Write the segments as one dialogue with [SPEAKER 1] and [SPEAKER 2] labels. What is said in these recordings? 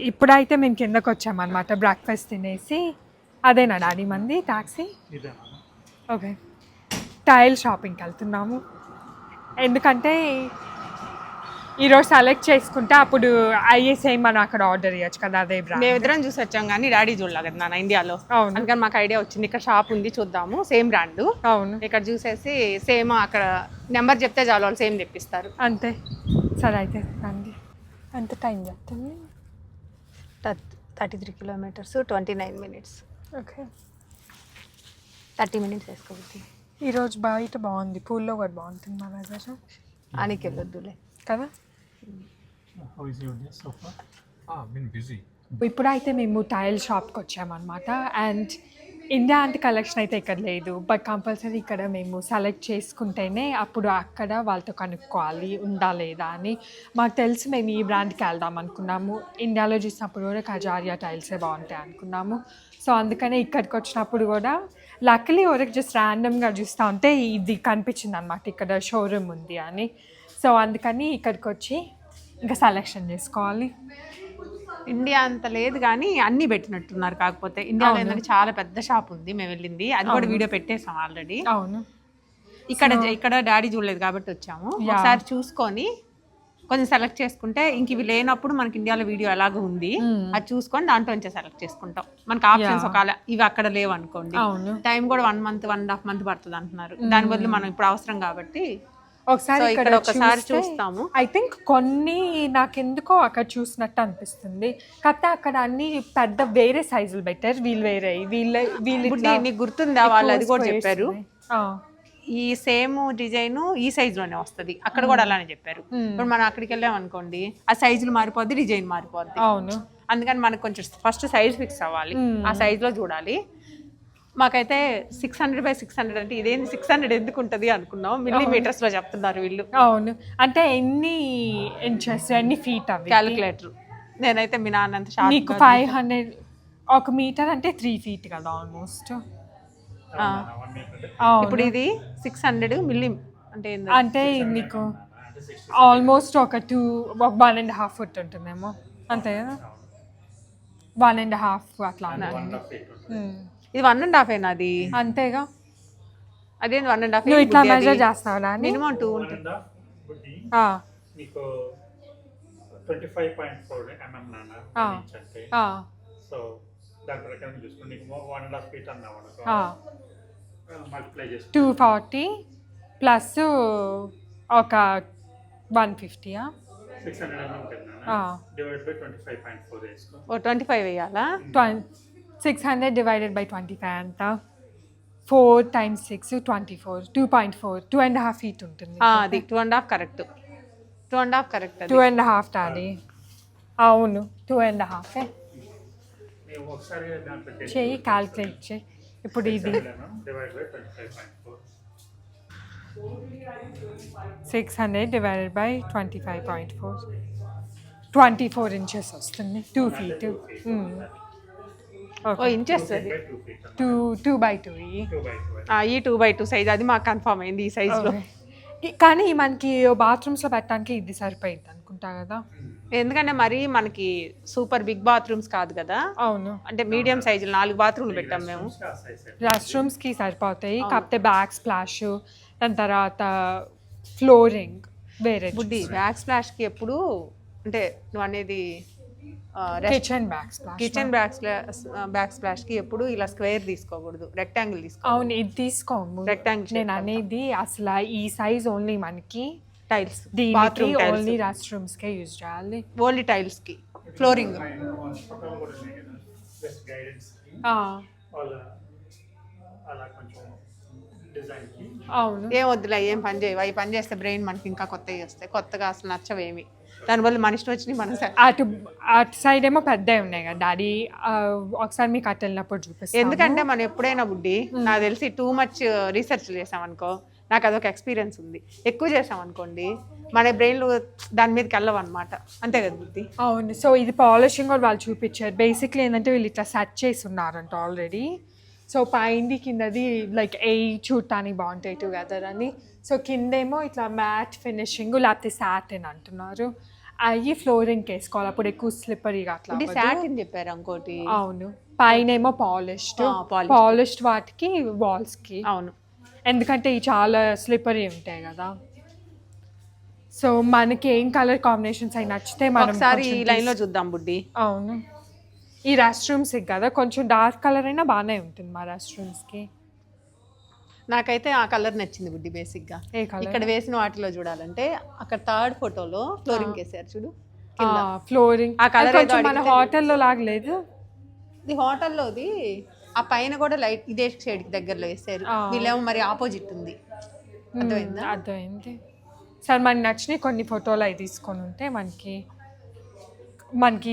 [SPEAKER 1] ఇప్పుడైతే మేము కిందకు వచ్చామన్నమాట బ్రేక్ఫాస్ట్ తినేసి. అదేనా డాడీ మంది ట్యాక్సీ? ఓకే, టైల్ షాపింగ్కి వెళ్తున్నాము. ఎందుకంటే ఈరోజు సెలెక్ట్ చేసుకుంటే అప్పుడు అయ్యే సేమ్ మనం అక్కడ ఆర్డర్ చేయొచ్చు కదా. అదే బ్రాండ్.
[SPEAKER 2] మేము ఇద్దరం చూసి వచ్చాం కానీ డాడీ చూడలే కదా నాన్న ఇండియాలో.
[SPEAKER 1] అవును,
[SPEAKER 2] అందుకని మాకు ఐడియా వచ్చింది ఇక్కడ షాప్ ఉంది చూద్దాము, సేమ్ బ్రాండ్.
[SPEAKER 1] అవును,
[SPEAKER 2] ఇక్కడ చూసేసి సేమ్ అక్కడ నెంబర్ చెప్తే చాలు వాళ్ళు సేమ్ తెప్పిస్తారు.
[SPEAKER 1] అంతే. సరే అయితే రండి. ఎంత టైం చెప్తుంది?
[SPEAKER 2] 33 kilometers 29 minutes.
[SPEAKER 1] ఓకే,
[SPEAKER 2] 30 minutes వేసుకోవచ్చు.
[SPEAKER 1] ఈరోజు బయట బాగుంది, పూల్లో కూడా బాగుంటుంది మా వెదర్.
[SPEAKER 2] ఆనికి వెళ్ళొద్దులే
[SPEAKER 1] కదా.
[SPEAKER 3] How is your day so far? Been busy.
[SPEAKER 1] ఇప్పుడైతే మేము టైల్ షాప్కి వచ్చామన్నమాట. అండ్ ఇండియా అంటే కలెక్షన్ అయితే ఇక్కడ లేదు, బట్ కంపల్సరీ ఇక్కడ మేము సెలెక్ట్ చేసుకుంటేనే అప్పుడు అక్కడ వాళ్ళతో కనుక్కోవాలి ఉందా లేదా అని. మాకు తెలిసి మేము ఈ బ్రాండ్కి వెళ్దాం అనుకున్నాము. ఇండియాలో చూసినప్పుడు కూడా కజారియా టైల్సే బాగుంటాయి అనుకున్నాము. సో అందుకనే ఇక్కడికి వచ్చినప్పుడు కూడా లక్కలీ వరకు జస్ట్ ర్యాండమ్గా చూస్తూ ఉంటే ఇది కనిపించింది అనమాట, ఇక్కడ షోరూమ్ ఉంది అని. సో అందుకని ఇక్కడికి వచ్చి ఇంకా సెలెక్షన్ చేసుకోవాలి.
[SPEAKER 2] ఇండియా అంత లేదు కానీ అన్ని పెట్టినట్టున్నారు. కాకపోతే ఇండియాలో ఏంటంటే చాలా పెద్ద షాప్ ఉంది, మేము వెళ్ళింది అది కూడా వీడియో పెట్టేసాం ఆల్రెడీ.
[SPEAKER 1] అవును,
[SPEAKER 2] ఇక్కడ డాడీ చూడలేదు కాబట్టి వచ్చాము. ఒకసారి చూసుకొని కొంచెం సెలెక్ట్ చేసుకుంటే ఇంక ఇవి లేనప్పుడు మనకి ఇండియాలో వీడియో ఎలాగో ఉంది అది చూసుకొని దాంట్లో నుంచే సెలెక్ట్ చేసుకుంటాం. మనకి ఆప్షన్స్ ఒకవేళ ఇవి అక్కడ లేవు అనుకోండి, టైం కూడా 1 month 1.5 months పడుతుంది అంటున్నారు. దాని బదులు మనం ఇప్పుడు అవసరం కాబట్టి
[SPEAKER 1] ఒకసారి ఇక్కడ
[SPEAKER 2] ఒకసారి చూస్తాము.
[SPEAKER 1] ఐ థింక్ కొన్ని నాకెందుకో అక్కడ చూసినట్టు అనిపిస్తుంది. కాకపోతే అక్కడ అన్ని పెద్ద వేరే సైజులు పెట్టారు, వీళ్ళు వేరే వీళ్ళు
[SPEAKER 2] నీకు గుర్తుందా వాళ్ళు అది కూడా చెప్పారు, ఈ సేమ్ డిజైన్ ఈ సైజ్ లోనే వస్తుంది. అక్కడ కూడా అలానే చెప్పారు. ఇప్పుడు మనం అక్కడికి వెళ్ళాం అనుకోండి ఆ సైజులు మారిపోద్ది, డిజైన్ మారిపోద్ది.
[SPEAKER 1] అవును, అందుకని
[SPEAKER 2] మనకు కొంచెం ఫస్ట్ సైజ్ ఫిక్స్ అవ్వాలి, ఆ సైజ్ లో చూడాలి. మాకైతే 600x600 అంటే ఇదేంటి 600 ఎందుకు ఉంటుంది అనుకున్నాం. మిల్లీమీటర్స్ లో చెప్తున్నారు వీళ్ళు.
[SPEAKER 1] అవును, అంటే ఎన్ని ఇంచెస్ ఎన్ని ఫీట్ అవి
[SPEAKER 2] క్యాలిక్యులేటర్. నేనైతే మీ నాన్నంత షార్ప్.
[SPEAKER 1] నీకు 500 ఒక మీటర్ అంటే 3 feet కదా ఆల్మోస్ట్.
[SPEAKER 2] ఇప్పుడు ఇది 600 మిల్లీ
[SPEAKER 1] అంటే నీకు ఆల్మోస్ట్ ఒక 1.5 foot ఉంటుందేమో, అంతే కదా. 1.5 అట్లా
[SPEAKER 2] ఇది 1.5 అయినా అది
[SPEAKER 1] అంతేగా.
[SPEAKER 2] అదే 1.5
[SPEAKER 1] నువ్వు ఇట్లా మెజర్ చేస్తావా?
[SPEAKER 2] మినిమం 2 ఉంటుంది.
[SPEAKER 3] నీకు 25.4 mm నాన్న అంటే సో దాని ప్రకారం చూసుకుని నీకు 1.5 feet అన్నావు అనుకో, మల్టిప్లై చేసి
[SPEAKER 1] 240 ప్లస్ ఒక 150
[SPEAKER 3] 600 mm కన్నా డివైడ్ బై 25.4 వేసుకో.
[SPEAKER 2] 25 వేయాలా?
[SPEAKER 1] 600 divided by 25 అంత 4 times 6 24 2.4 2.5 feet ఉంటుంది.
[SPEAKER 2] అది 2.5 కరెక్ట్. 2.5 కరెక్ట్.
[SPEAKER 1] 2.5 డాడీ. అవును 2.5
[SPEAKER 3] ఒకసారి దాంట్లో
[SPEAKER 1] చెయ్యి క్యాల్కులేట్ చేయి. ఇప్పుడు ఇది
[SPEAKER 3] divide by 25.4
[SPEAKER 1] 600 divided by 25.4 24 inches వస్తుంది. 2 feet.
[SPEAKER 2] ఇంచెస్
[SPEAKER 1] 2 by 2
[SPEAKER 2] ఈ 2x2 సైజ్ అది మాకు కన్ఫర్మ్ అయింది ఈ సైజ్ లో.
[SPEAKER 1] కానీ మనకి బాత్రూమ్స్ లో పెట్టడానికి ఇది సరిపోయింది అనుకుంటా కదా.
[SPEAKER 2] ఎందుకంటే మరి మనకి సూపర్ బిగ్ బాత్రూమ్స్ కాదు కదా.
[SPEAKER 1] అవును,
[SPEAKER 2] అంటే మీడియం సైజులు 4 బాత్రూమ్లు పెట్టాం మేము.
[SPEAKER 1] రెస్ట్ రూమ్స్ కి సరిపోతాయి. కాకపోతే బ్యాక్ స్ప్లాష్, దాని తర్వాత ఫ్లోరింగ్ వేరే.
[SPEAKER 2] బుడ్డి బ్యాక్ స్ప్లాష్ కి ఎప్పుడు అంటే నువ్వు అనేది
[SPEAKER 1] కిచెన్ బ్యాక్
[SPEAKER 2] స్ప్లాష్ కి ఎప్పుడు ఇలా స్క్వేర్ తీసుకోకూడదు, రెక్టాంగిల్ తీసుకో.
[SPEAKER 1] అవును, ఇది తీసుకోము.
[SPEAKER 2] రెక్టాంగిల్
[SPEAKER 1] నేను అనేది అసలు ఈ సైజ్ ఓన్లీ మనకి
[SPEAKER 2] tiles
[SPEAKER 1] bathroom only rest rooms కే యూజ్ చేయాలి.
[SPEAKER 2] ఓన్లీ టైల్స్ కి ఫ్లోరింగ్.
[SPEAKER 1] అవును,
[SPEAKER 2] ఏం వద్దులే, ఏం పని చేయవు. అవి పని చేస్తే బ్రెయిన్ మనకి ఇంకా కొత్తవి వస్తాయి. కొత్తగా అసలు నచ్చవేమి. దానివల్ల మనిషి వచ్చినాయి మనం
[SPEAKER 1] అటు సైడ్ ఏమో పెద్దవి ఉన్నాయి కదా డాడీ. ఒకసారి మీకు అటు వెళ్ళినప్పుడు చూపిస్తాను.
[SPEAKER 2] ఎందుకంటే మనం ఎప్పుడైనా బుడ్డి నాకు తెలిసి టూ మచ్ రీసెర్చ్ చేసామనుకో, నాకు అదొక ఎక్స్పీరియన్స్ ఉంది. ఎక్కువ చేసామనుకోండి మన బ్రెయిన్లో దాని మీదకి వెళ్ళవు అనమాట. అంతే కదా బుద్ధి.
[SPEAKER 1] అవును, సో ఇది పాలిషింగ్ కూడా వాళ్ళు చూపించారు. బేసిక్లీ ఏంటంటే వీళ్ళు ఇట్లా సెట్ చేసి ఉన్నారంట ఆల్రెడీ. సో పైంది కిందది లైక్ చూడటానికి బాగుంటాయి టుగెదర్ అని. సో కిందేమో ఇట్లా మ్యాట్ ఫినిషింగ్ లేకపోతే సాటిన్ అంటున్నారు. అవి ఫ్లోరింగ్కి వేసుకోవాలి, అప్పుడు ఎక్కువ స్లిప్పరీగా అట్లా
[SPEAKER 2] ఇది
[SPEAKER 1] అవ్వదు.
[SPEAKER 2] సాటిన్ చెప్పారు ఇంకోటి.
[SPEAKER 1] అవును, పైన ఏమో పాలిష్డ్,
[SPEAKER 2] polished.
[SPEAKER 1] పాలిష్డ్ వాటికి వాల్స్కి,
[SPEAKER 2] అవును.
[SPEAKER 1] ఎందుకంటే ఇవి చాలా స్లిప్పరీ ఉంటాయి కదా. సో మనకి ఏం కలర్ కాంబినేషన్స్ అవి నచ్చితే మనం
[SPEAKER 2] ఒకసారి ఈ లైన్ లో చూద్దాం బుడ్డి.
[SPEAKER 1] అవును, ఈ రెస్ట్ రూమ్స్కి కదా కొంచెం డార్క్ కలర్ అయినా బాగానే ఉంటుంది మా రెస్ట్ రూమ్స్కి.
[SPEAKER 2] నాకైతే ఆ కలర్ నచ్చింది బుడ్డి బేసిక్ గా.
[SPEAKER 1] ఏ కలర్?
[SPEAKER 2] ఇక్కడ వేసిన వాటిలో చూడాలంటే అక్కడ థర్డ్ ఫోటోలో ఫ్లోరింగ్ వేసారు చూడు.
[SPEAKER 1] ఫ్లోరింగ్
[SPEAKER 2] ఆ colour
[SPEAKER 1] కొంచెం
[SPEAKER 2] ఏదో
[SPEAKER 1] మన
[SPEAKER 2] అడిగితే
[SPEAKER 1] హోటల్లో లాగలేదు.
[SPEAKER 2] ఇది హోటల్లోది. ఆ పైన కూడా లైట్ ఇదే షేడ్ కి దగ్గరలో వేసారు. వీళ్ళేమో మరి ఆపోజిట్ ఉంది. అర్థమైందా?
[SPEAKER 1] అర్థమైంది. సరే మనకి నచ్చినవి కొన్ని ఫోటోలు అవి తీసుకొని ఉంటే మనకి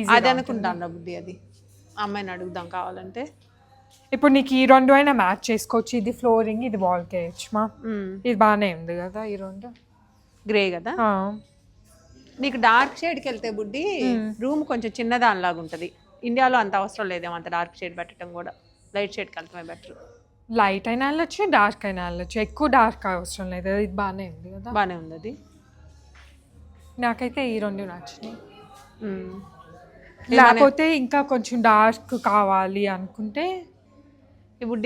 [SPEAKER 1] easy
[SPEAKER 2] అది
[SPEAKER 1] గా
[SPEAKER 2] అనుకుంటాను బుడ్డి. అది అమ్మాయిని అడుగుదాం కావాలంటే.
[SPEAKER 1] ఇప్పుడు నీకు ఈ రెండు అయినా మ్యాచ్ చేసుకోవచ్చు. ఇది ఫ్లోరింగ్, ఇది వాల్కి వేయచ్చు మా. ఇది బాగానే ఉంది కదా ఈ రెండు.
[SPEAKER 2] గ్రే కదా. నీకు డార్క్ షేడ్కి వెళ్తే బుడ్డి రూమ్ కొంచెం చిన్నదానిలాగా ఉంటుంది. ఇండియాలో అంత అవసరం లేదేమో అంత డార్క్ షేడ్ పెట్టడం కూడా. లైట్ షేడ్కి వెళ్తామే బెటర్.
[SPEAKER 1] లైట్ అయినా వెళ్ళొచ్చు, డార్క్ అయినా వెళ్ళొచ్చు. ఎక్కువ డార్క్ అవసరం లేదు. ఇది బాగానే ఉంది కదా.
[SPEAKER 2] బాగానే ఉంది అది.
[SPEAKER 1] నాకైతే ఈ రెండు నచ్చినాయి. లేకపోతే ఇంకా కొంచెం డార్క్ కావాలి అనుకుంటే
[SPEAKER 2] ఇప్పుడు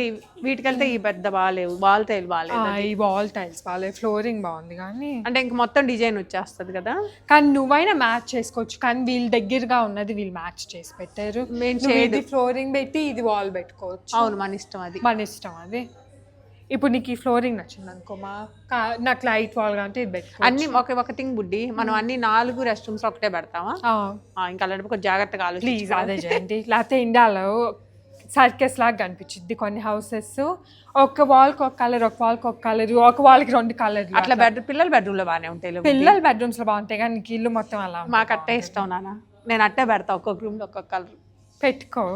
[SPEAKER 2] వీటికెళ్తే ఈ పెద్ద బాగాలేవు, వాల్ టైల్ బాగాలేదు.
[SPEAKER 1] ఈ వాల్ టైల్స్ బాగాలేదు, ఫ్లోరింగ్ బాగుంది కానీ.
[SPEAKER 2] అంటే ఇంక మొత్తం డిజైన్ వచ్చేస్తుంది కదా.
[SPEAKER 1] కానీ నువ్వైనా మ్యాచ్ చేసుకోవచ్చు, కానీ వీళ్ళు దగ్గరగా ఉన్నది వీళ్ళు మ్యాచ్ చేసి పెట్టారు. ఇది ఫ్లోరింగ్ పెట్టి ఇది వాల్ పెట్టుకోవచ్చు.
[SPEAKER 2] అవును, మన ఇష్టం అది.
[SPEAKER 1] మన ఇష్టం అది. ఇప్పుడు నీకు ఈ ఫ్లోరింగ్ నచ్చింది అనుకో మా, నాకు లైట్ వాల్ అంటే ఇది పెట్టుకో.
[SPEAKER 2] అన్ని ఒక థింగ్ బుడ్డి, మనం అన్ని 4 రెస్ట్ రూమ్స్ ఒకటే పెడతామా? ఇంకా అలాంటి కొంచెం జాగ్రత్తగా
[SPEAKER 1] ప్లీజ్ అదే చేయండి. లేకపోతే ఇండియాలో సర్కస్ లాగా కనిపించింది కొన్ని హౌసెస్. ఒక వాల్కి ఒక కలర్, ఒక వాల్కి ఒక కలర్, ఒక వాల్కి 2 కలర్లు
[SPEAKER 2] అట్లా. పిల్లల బెడ్రూమ్ లో బాగానే ఉంటాయి.
[SPEAKER 1] పిల్లల బెడ్రూమ్స్ లో బాగుంటాయి కానీ నీకు ఇల్లు మొత్తం అలా.
[SPEAKER 2] మాకు అట్టే ఇష్టం నాన్న, నేను అట్టే పెడతా. ఒక్కొక్క రూమ్ లో ఒక్కొక్క కలర్
[SPEAKER 1] పెట్టుకో.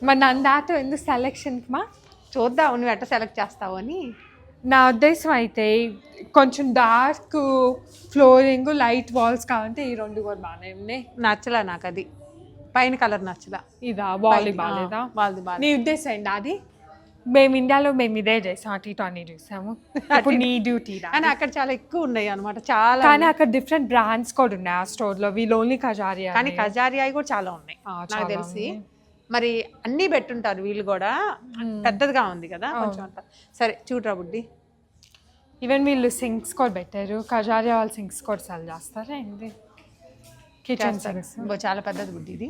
[SPEAKER 1] మరి నన్ను దాతో ఎందుకు సెలెక్షన్కి మా?
[SPEAKER 2] చూద్దాం నువ్వు ఎట్లా సెలెక్ట్ చేస్తావు అని.
[SPEAKER 1] నా ఉద్దేశం అయితే కొంచెం డార్క్ ఫ్లోరింగ్, లైట్ వాల్స్ కావాలంటే ఈ రెండు కూడా బాగానే ఉన్నాయి.
[SPEAKER 2] నచ్చలా నాకు అది, పైన కలర్ నచ్చలా.
[SPEAKER 1] ఇదా వాల్ బాగాలేదా?
[SPEAKER 2] వాళ్ళది బాగా.
[SPEAKER 1] నీ ఉద్దేశం ఏంటి అది? మేము ఇండియాలో ఇదే చేసాం, అటు ఇటు అన్ని చూసాము. ఇప్పుడు నీ డ్యూటీ.
[SPEAKER 2] కానీ అక్కడ చాలా ఎక్కువ ఉన్నాయి అనమాట, చాలా.
[SPEAKER 1] కానీ అక్కడ డిఫరెంట్ బ్రాండ్స్ కూడా ఉన్నాయి ఆ స్టోర్ లో. వీళ్ళు ఓన్లీ కజారియా.
[SPEAKER 2] కానీ కజారియా కూడా చాలా ఉన్నాయి నాకు తెలిసి. మరి అన్నీ పెట్టుంటారు వీళ్ళు కూడా. పెద్దదిగా ఉంది కదా కొంచెం అంతా. సరే చూడరా బుడ్డి.
[SPEAKER 1] ఈవెన్ వీళ్ళు సింక్స్ కూడా పెట్టారు. కజారియా వాళ్ళు సింక్స్ కూడా సెల్ చేస్తారా ఏంటి? కిచెన్ సింక్స్
[SPEAKER 2] చాలా పెద్దది బుడ్డి ఇది.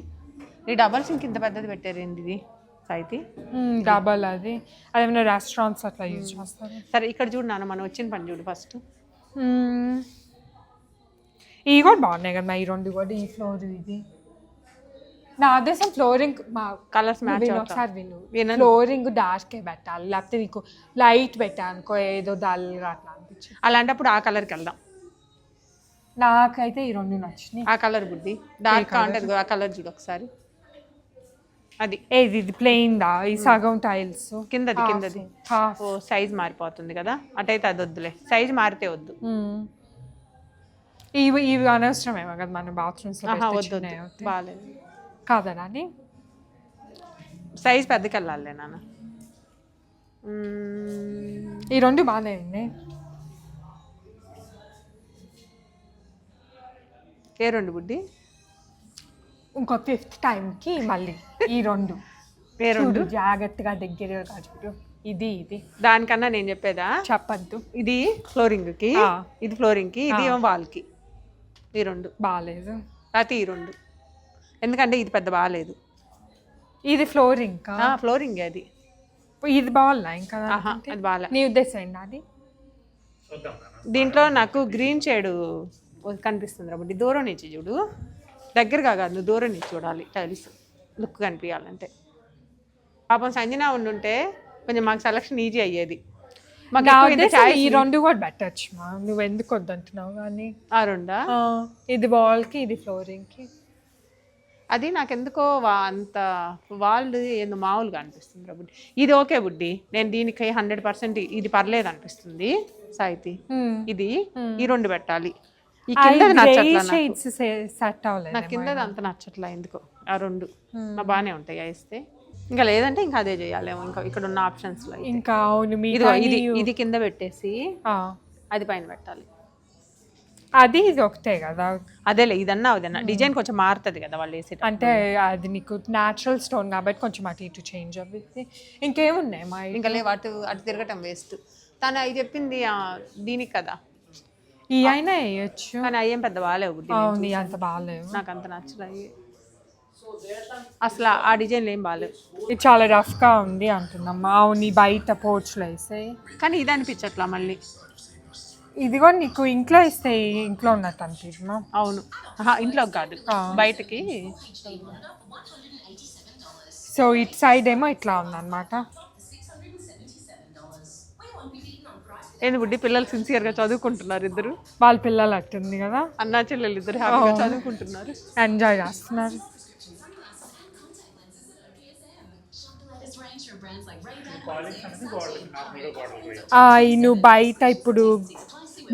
[SPEAKER 2] ఈ డబల్ సింక్ ఇంత పెద్దది పెట్టారు ఏంటి ఇది సాయితి?
[SPEAKER 1] డబల్ అది అదేమైనా రెస్టారెంట్స్ అట్లా యూజ్ చేస్తారు.
[SPEAKER 2] సరే ఇక్కడ చూడు నాన్న, మనం వచ్చిన పని చూడు ఫస్ట్.
[SPEAKER 1] ఇవి కూడా బాగున్నాయి కదా ఈ రెండు కూడా. ఈ ఫ్లోర్ ఇది నా ఉద్దేశం ఫ్లోరింగ్ మా
[SPEAKER 2] కలర్స్ మ్యాచ్.
[SPEAKER 1] ఒకసారి విను, ఫ్లోరింగ్ డార్కే పెట్టాలి, లేకపోతే నీకు లైట్ పెట్టానుకో ఏదో డల్గా అట్లా అనిపించింది.
[SPEAKER 2] అలాంటప్పుడు ఆ కలర్కి వెళ్దాం.
[SPEAKER 1] నాకైతే ఈ రెండు నచ్చినాయి.
[SPEAKER 2] ఆ కలర్ బుద్ధి డార్క్ ఉంటుంది, ఆ కలర్ చూడు ఒకసారి. అది
[SPEAKER 1] ఏది? ఇది ప్లెయిన్ దా? ఈ సగం టైల్స్
[SPEAKER 2] కిందది ఓ సైజ్ మారిపోతుంది కదా, అటైతే అది వద్దులే. సైజ్ మారితే వద్దు.
[SPEAKER 1] ఇవి అనవసరమేమో కదా మన బాత్రూమ్స్
[SPEAKER 2] వద్దు, బాగాలేదు
[SPEAKER 1] కాదా అని.
[SPEAKER 2] సైజ్ పెద్దకి వెళ్ళాలి నాన్న.
[SPEAKER 1] ఈ రెండు బాగానే ఉన్నాయి.
[SPEAKER 2] ఏ రెండు బుడ్డి?
[SPEAKER 1] ఇంకో 5th టైంకి మళ్ళీ ఈ రెండు.
[SPEAKER 2] ఏ రెండు?
[SPEAKER 1] జాగ్రత్తగా దగ్గరగా చూడు. ఇది
[SPEAKER 2] దానికన్నా నేను చెప్పేదా?
[SPEAKER 1] చెప్పద్దు.
[SPEAKER 2] ఇది ఫ్లోరింగ్ కి, ఇది ఫ్లోరింగ్ కి, ఇది వాల్ కి. ఈ రెండు
[SPEAKER 1] బాగాలేదు.
[SPEAKER 2] లేకపోతే ఈ రెండు, ఎందుకంటే ఇది పెద్ద బాగాలేదు.
[SPEAKER 1] ఇది ఫ్లోరింగ్
[SPEAKER 2] ఫ్లోరింగ్ అది.
[SPEAKER 1] ఇది బాగున్నా ఇంకా
[SPEAKER 2] అది బాగా.
[SPEAKER 1] నీ ఉద్దేశం ఏంటి అది?
[SPEAKER 2] దీంట్లో నాకు గ్రీన్ షేడ్ కనిపిస్తుంది కాబట్టి దూరం నుంచి చూడు, దగ్గరగా కాదు, నువ్వు దూరం నుంచి చూడాలి. టైల్స్ లుక్ కనిపించాలంటే. పాపం సంజన ఉండుంటే కొంచెం మాకు సెలక్షన్ ఈజీ అయ్యేది.
[SPEAKER 1] ఈ రెండు కూడా పెట్టచ్చు మా, నువ్వు ఎందుకు వద్దంటున్నావు కానీ.
[SPEAKER 2] ఆ రెండా?
[SPEAKER 1] ఇది వాల్కి, ఇది ఫ్లోరింగ్కి.
[SPEAKER 2] అది నాకెందుకో అంత వాళ్ళు ఏదో మామూలుగా అనిపిస్తుంది బుడ్డి. ఇది ఓకే బుడ్డి, నేను దీనికి 100% ఇది పర్లేదు అనిపిస్తుంది సాయితి. ఇది ఈ రెండు పెట్టాలి. ఈ కిందది నచ్చట్లా నాకు, కిందది అంత నచ్చట్లా ఎందుకో. ఆ రెండు బాగానే ఉంటాయి వేస్తే. ఇంకా లేదంటే ఇంకా అదే చేయాలేమో. ఇంకా ఇక్కడ ఉన్న ఆప్షన్స్ లో
[SPEAKER 1] ఇంకా
[SPEAKER 2] ఇది కింద పెట్టేసి అది పైన పెట్టాలి.
[SPEAKER 1] అది ఇది ఒకటే కదా,
[SPEAKER 2] అదేలే ఇదన్నా అదన్నా డిజైన్ కొంచెం మారుతుంది కదా వాళ్ళు వేసేట.
[SPEAKER 1] అంటే అది నీకు న్యాచురల్ స్టోన్ కాబట్టి కొంచెం అటు ఇటు చేంజ్ అవ్వింది. ఇంకేమున్నాయి మా
[SPEAKER 2] ఇంకా లేవు, అటు అటు తిరగటం వేస్ట్. తను అవి చెప్పింది దీనికి కదా,
[SPEAKER 1] ఈ అయినా వేయచ్చు,
[SPEAKER 2] కానీ అయ్యేం పెద్ద బాగాలేవు బుడ్డి.
[SPEAKER 1] అవును అంత బాగాలేవు,
[SPEAKER 2] నాకు అంత నచ్చలేదు అసలు ఆ డిజైన్లు ఏం బాగాలేవు.
[SPEAKER 1] ఇది చాలా రఫ్గా ఉంది అంటున్నామ్మా. అవును బయట పోర్చ్లో వేసాయి,
[SPEAKER 2] కానీ ఇది అనిపించట్లా మళ్ళీ.
[SPEAKER 1] ఇది కూడా నీకు ఇంట్లో ఇస్తే ఇంట్లో ఉన్నట్టు అనిపిమ్మా.
[SPEAKER 2] అవును, ఇంట్లో కాదు బయటకి.
[SPEAKER 1] సో ఇటు సైడ్ ఏమో ఇట్లా ఉందన్నమాట.
[SPEAKER 2] ఏంది బుడ్డి, పిల్లలు సిన్సియర్గా చదువుకుంటున్నారు ఇద్దరు.
[SPEAKER 1] వాళ్ళ పిల్లలు అట్టుంది కదా,
[SPEAKER 2] అన్నా చెల్లెలు ఇద్దరు హ్యాపీగా చదువుకుంటున్నారు,
[SPEAKER 1] ఎంజాయ్ చేస్తున్నారు. ఈ నువ్వు బయట ఇప్పుడు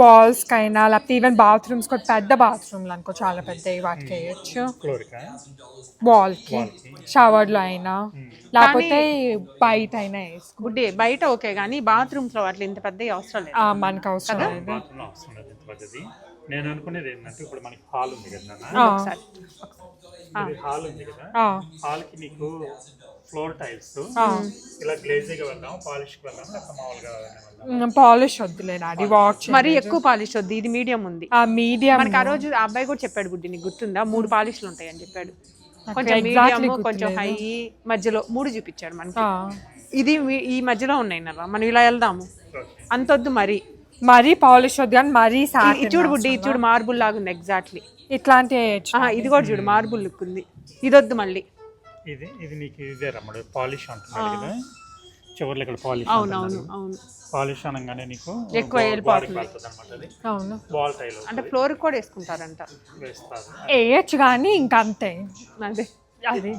[SPEAKER 1] బాల్స్కైనా లేకపోతే ఈవెన్ బాత్రూమ్స్ కూడా పెద్ద బాత్రూమ్లు అనుకో, చాలా పెద్దవి, వాటికి వేయచ్చు. వాల్కి షవర్లో అయినా లేకపోతే బయట అయినా వేసుకో.
[SPEAKER 2] బుడ్డి బయట ఓకే, కానీ బాత్రూమ్స్ లో అట్లా ఇంత పెద్ద అవసరం లేదు.
[SPEAKER 1] మనకు అవసరం లేదు.
[SPEAKER 3] నేను అనుకునేది ఏంటంటే ఇప్పుడు మనకి హాల్ ఉంది కదా, హాల్ ఉంది కదా, హాల్ కి నీకు ఫ్లోర్ టైల్స్ ఇలా గ్లేజీగా వెళ్దాం, పాలిష్ కి వెళ్దాం, లేకపోతే మామూలుగా
[SPEAKER 1] పాలిష్ వద్దులే, అది వాక్
[SPEAKER 2] మరి ఎక్కువ పాలిష్ వద్దు, ఇది మీడియం ఉంది.
[SPEAKER 1] మీడియం
[SPEAKER 2] మనకి ఆ రోజు ఆ అబ్బాయి కూడా చెప్పాడు బుడ్డి, నీకు గుర్తుందా, 3 పాలిష్లు ఉంటాయి అని చెప్పాడు. కొంచెం మీడియం, కొంచెం హై, మధ్యలో 3 చూపించాడు మనకి. ఇది ఈ మధ్యలో ఉన్నాయి నరా, మనం ఇలా వెళ్దాము. అంతొద్దు మరి,
[SPEAKER 1] మరీ పాలిష్ వద్దు కానీ మరీ
[SPEAKER 2] చూడు బుడ్డి, చూడు మార్బుల్ లాగా ఉంది ఎగ్జాక్ట్లీ
[SPEAKER 1] ఇట్లాంటి.
[SPEAKER 2] ఇది కూడా చూడు మార్బుల్ లుక్ ఉంది, ఇది వద్దు మళ్ళీ.
[SPEAKER 3] ఇది నీకు ఇదే రమ్మడు పాలిష్ అంటున్నాడు కదా, చివర్లో ఇక్కడ పాలిష్.
[SPEAKER 2] అవునవును అవును,
[SPEAKER 3] పాలిష్ అనగానే నీకు
[SPEAKER 2] ఎక్కువ వెళ్ళిపోతుంది
[SPEAKER 3] అనమాట.
[SPEAKER 1] అవును,
[SPEAKER 3] బాల్ టైల్
[SPEAKER 2] అంటే ఫ్లోర్ కూడా వేసుకుంటారంట,
[SPEAKER 3] వేస్తారు,
[SPEAKER 1] వేయచ్చు కానీ ఇంకా అంతే.
[SPEAKER 2] అదే
[SPEAKER 1] అది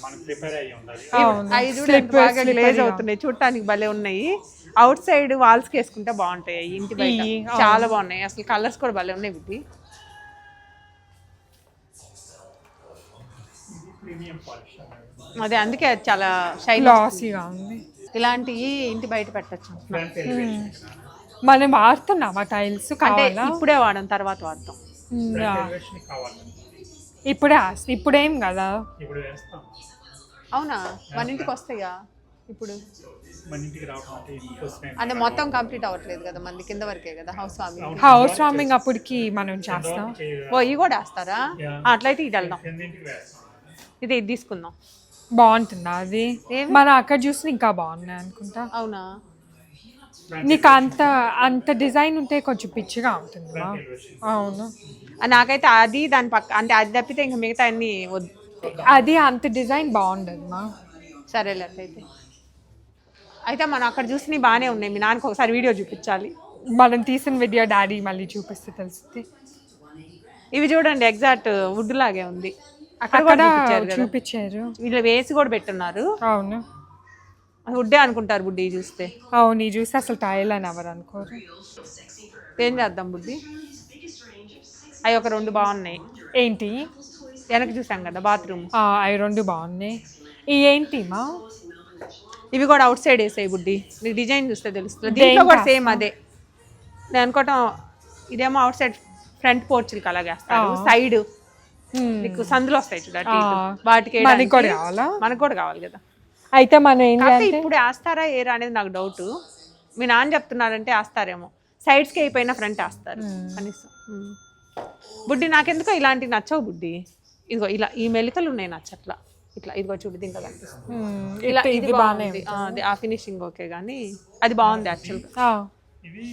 [SPEAKER 3] మనం ప్రిపేర్ అయ్యి ఉండాలి.
[SPEAKER 2] అవి చూడడానికి బాగా గ్లేజ్ అవుతున్నాయి, చూడటానికి భలే ఉన్నాయి. అవుట్ సైడ్ వాల్స్ కి వేసుకుంటే బాగుంటాయి, ఇంటి బయట చాలా బాగున్నాయి. అసలు కలర్స్ కూడా భలే ఉన్నాయి బుద్ధి. అదే అందుకే అది చాలా
[SPEAKER 1] గ్లాసీగా ఉంది.
[SPEAKER 2] ఇలాంటివి ఇంటి బయట పెట్టచ్చు.
[SPEAKER 1] మనం వాడుతున్నామా టైల్స్?
[SPEAKER 2] అంటే ఇప్పుడే వాడడం, తర్వాత వాడతాం.
[SPEAKER 1] ఇప్పుడేం కదా,
[SPEAKER 2] అవునా మన ఇంటికి వస్తాయా ఇప్పుడు? అంటే మొత్తం కంప్లీట్ అవ్వట్లేదు కదా, మంది కింద వరకే కదా
[SPEAKER 1] హౌస్ వార్మింగ్ అప్పటికి మనం చేస్తాం.
[SPEAKER 2] ఓ ఇవి కూడా వేస్తారా? అట్లయితే ఇది వెళ్దాం, ఇది తీసుకుందాం.
[SPEAKER 1] బాగుంటుందా అది? మనం అక్కడ చూసి ఇంకా బాగున్నాయి అనుకుంటా.
[SPEAKER 2] అవునా,
[SPEAKER 1] నీకు అంత డిజైన్ ఉంటే కొంచెం పిచ్చిగా ఉంటుంది. అవును,
[SPEAKER 2] నాకైతే అది దాని పక్క, అంటే అది తప్పితే ఇంకా మిగతా అన్ని వద్దు.
[SPEAKER 1] అది అంత డిజైన్ బాగుండదు మా.
[SPEAKER 2] సరేలే అట్లయితే. అయితే మనం అక్కడ చూసి బాగానే ఉన్నాయి, మీ నాన్నకి ఒకసారి వీడియో చూపించాలి.
[SPEAKER 1] మనం తీసిన వీడియో డాడీ మళ్ళీ చూపిస్తే తెలుస్తుంది.
[SPEAKER 2] ఇవి చూడండి ఎగ్జాక్ట్ వుడ్ లాగే ఉంది,
[SPEAKER 1] అక్కడ చూపించారు,
[SPEAKER 2] వీళ్ళు వేసి కూడా పెట్టున్నారు.
[SPEAKER 1] అవును,
[SPEAKER 2] వుడ్డే అనుకుంటారు బుడ్డి చూస్తే.
[SPEAKER 1] అవును, ఈ చూస్తే అసలు టైల్ అని ఎవరు అనుకోరు.
[SPEAKER 2] ఏం చేద్దాం బుడ్డి, అవి ఒక 2 బాగున్నాయి.
[SPEAKER 1] ఏంటి?
[SPEAKER 2] వెనక్కి చూసాం కదా బాత్రూమ్,
[SPEAKER 1] అవి 2 బాగున్నాయి. ఏంటి మా?
[SPEAKER 2] ఇవి కూడా అవుట్ సైడ్ వేసాయి బుడ్డి, నీకు డిజైన్ చూస్తే తెలుస్తుంది. దీంట్లో కూడా సేమ్ అదే. నేను అనుకోవటం ఇదేమో అవుట్ సైడ్ ఫ్రంట్ పోర్చులకి అలాగే వేస్తారు, సైడ్ నీకు సందులు వస్తాయి చూడండి, వాటికి మనకు కూడా కావాలి కదా.
[SPEAKER 1] అయితే మనం ఏం చేయాలి,
[SPEAKER 2] ఇప్పుడు వేస్తారా ఏరా అనేది నాకు డౌట్. మీ నాన్న చెప్తున్నారంటే వేస్తారేమో, సైడ్స్కి అయిపోయినా ఫ్రంట్ వేస్తారు కనీసం. బుడ్డి నాకెందుకో ఇలాంటివి నచ్చవు బుడ్డి. ఇదిగో ఇలా ఈ మెలికలు ఉన్నాయి నచ్చట్లా, ఇట్లా ఇదిగో చూడు దీంట్లో కనిపిస్తుంది. ఇలా ఇది బాగుంది, అది ఆ ఫినిషింగ్ ఓకే, కానీ అది బాగుంది యాక్చువల్గా.
[SPEAKER 3] ఇది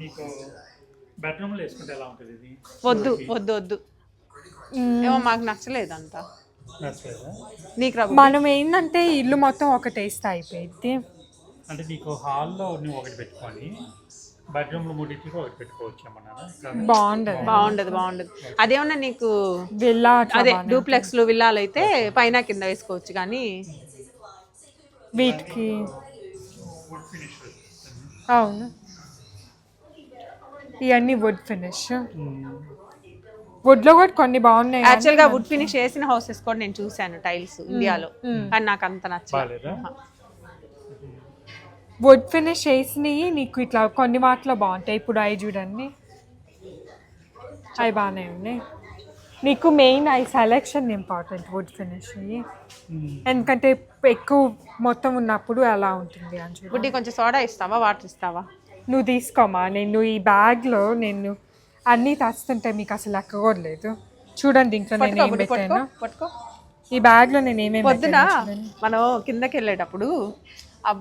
[SPEAKER 3] నీకు బెడ్రూమ్లో వేసుకుంటే ఎలా ఉంటుంది? ఇది
[SPEAKER 2] వద్దు వద్దు వద్దు, ఏమో మాకు నచ్చలేదు అంతా. నీకు
[SPEAKER 1] మనం ఏంటంటే ఇల్లు మొత్తం ఒక టేస్ట్ అయిపోయింది.
[SPEAKER 3] అంటే నీకు హాల్లో నువ్వు ఒకటి పెట్టుకొని బెడ్రూమ్లో 3 ఒకటి పెట్టుకోవచ్చు.
[SPEAKER 2] బాగుండదు. అదేమన్నా నీకు
[SPEAKER 1] విల్లా,
[SPEAKER 2] అదే డూప్లెక్స్లు విల్లాలు అయితే పైన కింద వేసుకోవచ్చు, కానీ
[SPEAKER 1] వీటికి అవును ఇవన్నీ వుడ్ ఫినిష్. వుడ్ లో కూడా కొన్ని బాగున్నాయి.
[SPEAKER 2] యాక్చువల్ గా వుడ్ ఫినిష్ వేసిన హౌసెస్ కూడా నేను చూసాను టైల్స్ ఇండియాలో, కానీ నాకు అంత నచ్చలేదు.
[SPEAKER 1] వుడ్ ఫినిష్ వేసినవి నీకు ఇట్లా కొన్ని వాటిలో బాగుంటాయి. ఇప్పుడు అవి చూడండి, అవి బాగానే ఉన్నాయి. నీకు మెయిన్ అవి సెలెక్షన్ ఇంపార్టెంట్ వుడ్ ఫినిష్ ఎందుకంటే ఎక్కువ మొత్తం ఉన్నప్పుడు అలా ఉంటుంది అని చెప్పి.
[SPEAKER 2] బుడ్డి కొంచెం సోడా ఇస్తావా, వాటర్ ఇస్తావా?
[SPEAKER 1] నువ్వు తీసుకోమా, నేను ఈ బ్యాగ్లో నేను అన్నీ తెస్తుంటే మీకు అసలు లెక్క కూడా లేదు. చూడండి ఇంట్లో నేను ఏం పెట్టాను.
[SPEAKER 2] పట్టుకో.
[SPEAKER 1] ఈ బ్యాగ్లో నేను ఏమేమి
[SPEAKER 2] పొద్దున మనం కిందకి వెళ్ళేటప్పుడు ఆ